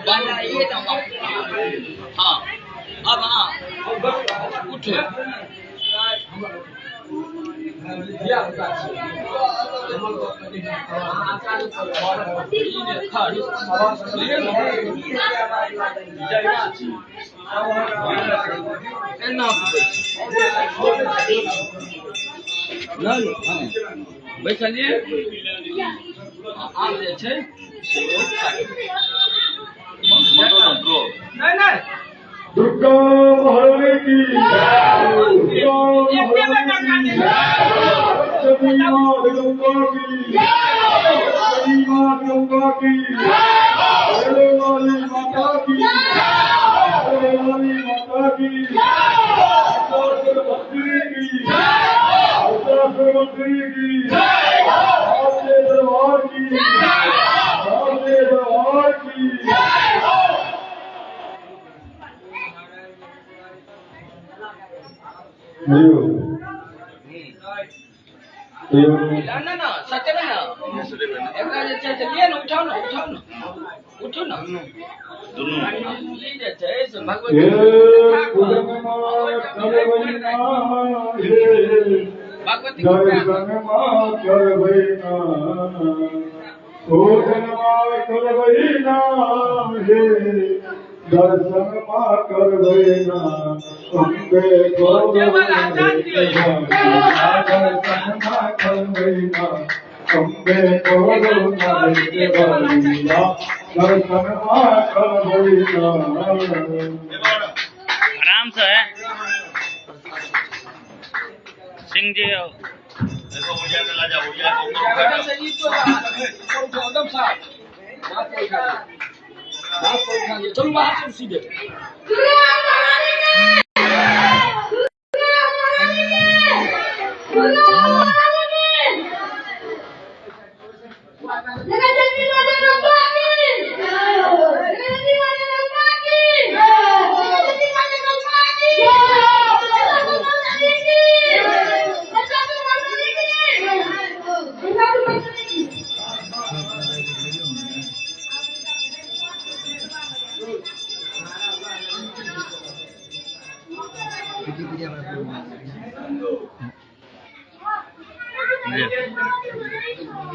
बनाइए ना। हाँ अब हाँ उठो। बैठलिए आम जे छै सेहो खाइ। नहीं दुर्गा महारानी की दुर्गा महारानी की सभी माँ दुर्गा की सभी माँ दुर्गा की बड़े वाली माता की बड़े वाली माता की मंत्री की मंत्री की आपके दरबार की आपके दरबार की ना सच में ना एकरा जे छै से लिए न उठाओ ना उठो ना दोनों ई जे छै से भगवती भगवती दर्शन माँ कर बैना अम्बे दर्शन माँ कर बैना अम्बे दर्शन माँ कर बैना। आराम से है सिंह जी देखो मुझे ला जाओ एकदम साफ चलो बाहर चल सीधे।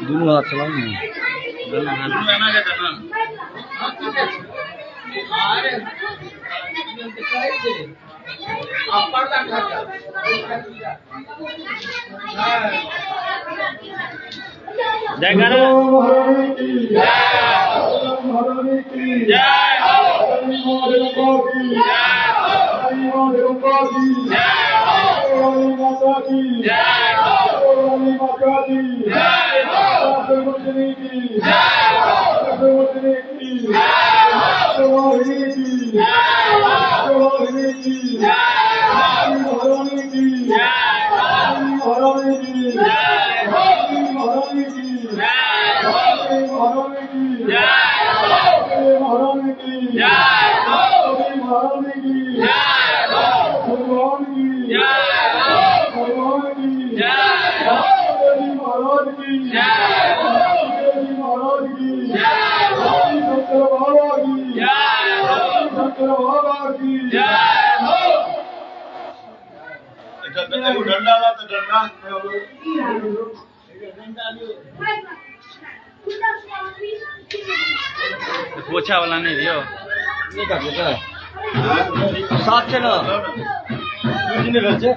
दोनों हाथ चलाओ ना दोनों हाथ बना के करना अरे आप पर्दा खाता जयकारा महारानी की जय हो माता की माता की माता की डंडा तो डंडा पोछा वाला नहीं दियो नहीं कर देता साथ से ना नहीं घर से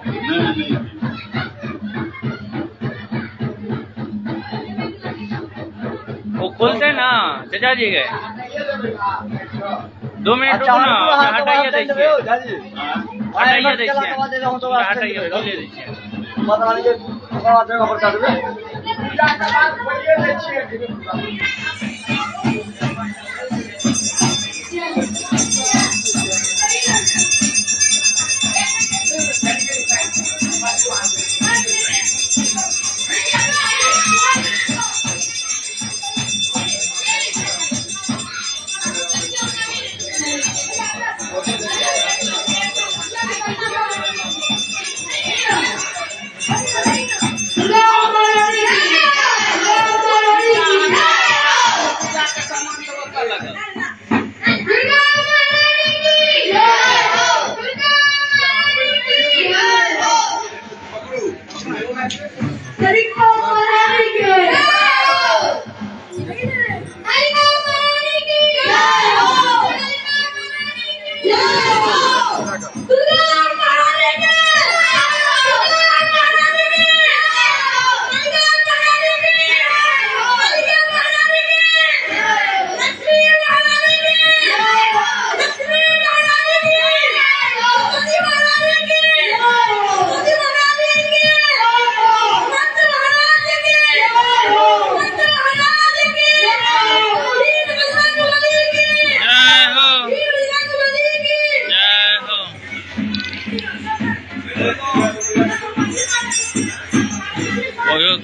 वो खोलते ना चचा जी गए 2 मिनट रुको ना हटाइए देखिए हटाइए देखिए हटाइए खोलिए देखिए लगा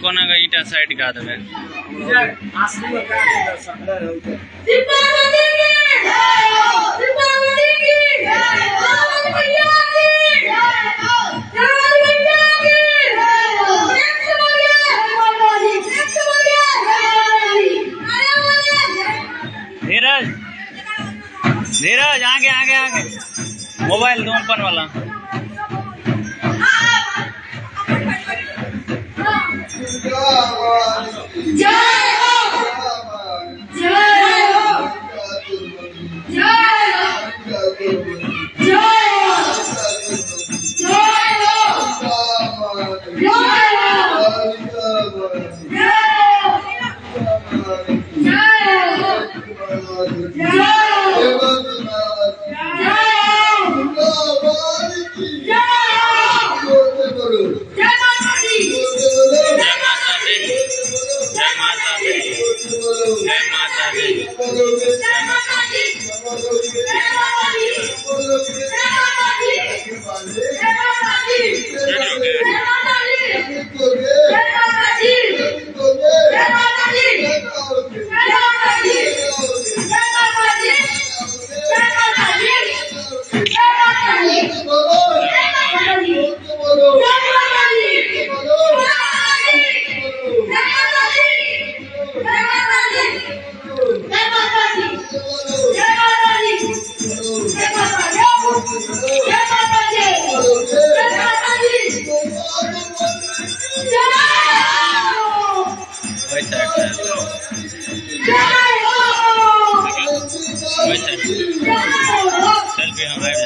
कोणागा इटा साइड का दबे धीरज धीरज आगे आगे आगे मोबाइल दो ओपन वाला सेल्फी हम लाइव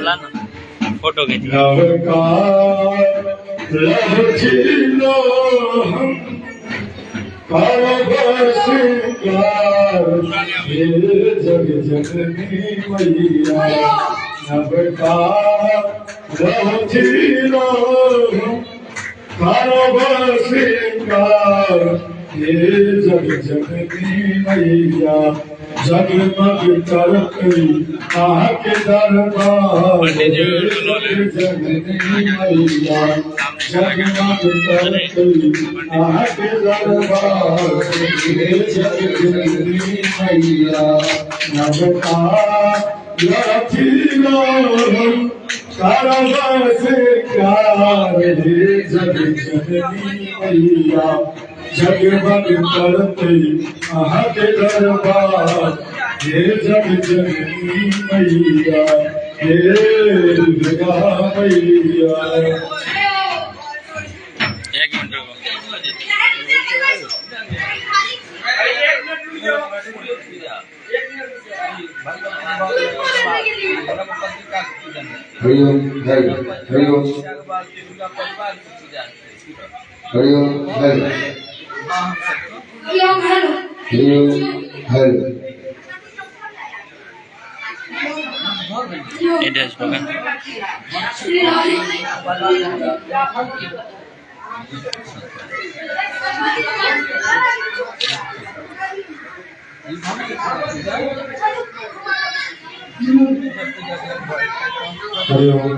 जाते फोटो खींच जग जननी मैया जग जननी मैया जगमग करती आके दरबार जननी मैया जगमग करती आके दरबार जग जननी मैया नवका जग जननी मैया जगमग करते आके दरबार हे जग जननी मैया हे दुर्गा मैया। एक मिनट हरिओम जय हरिओम हरिओम जय हरिओम हरि एड्रेस बघा हरिओम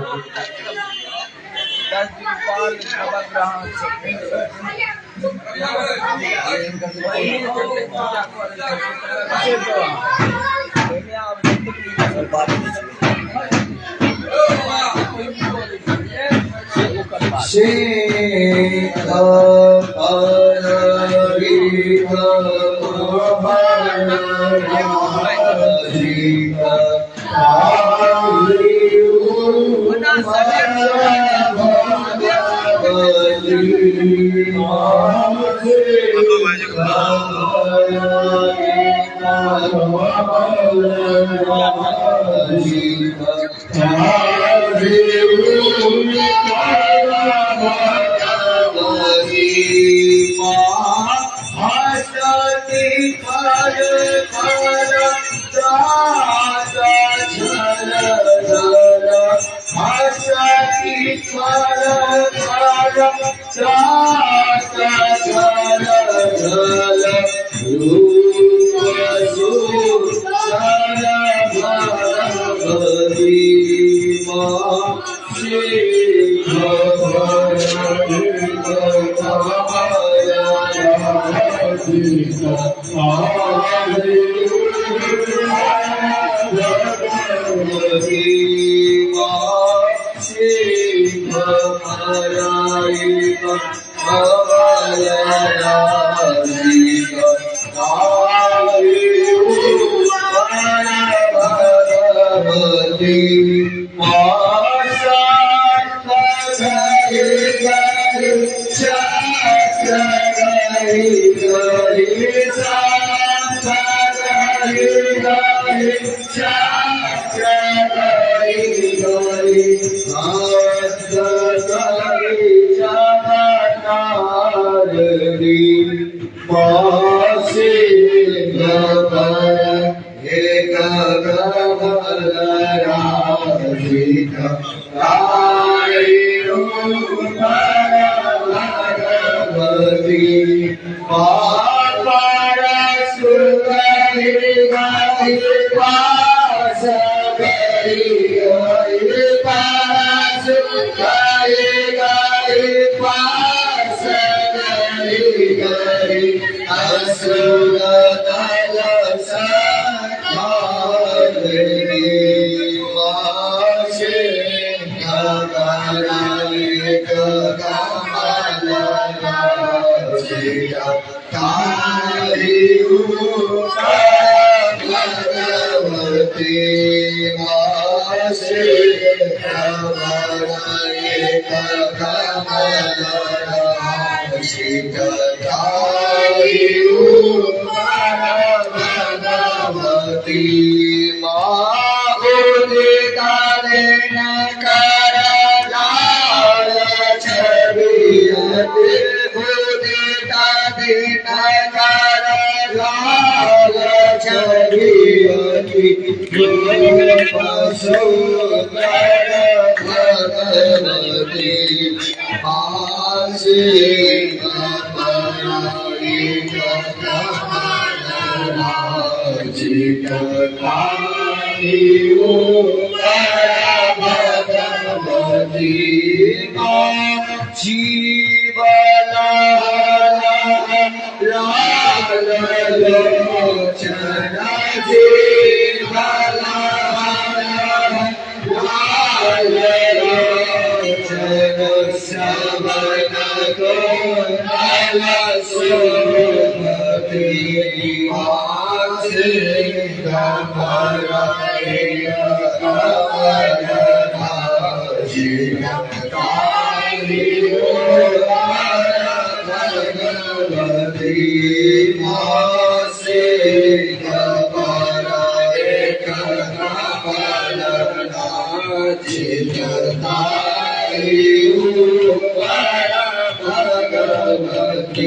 भगवती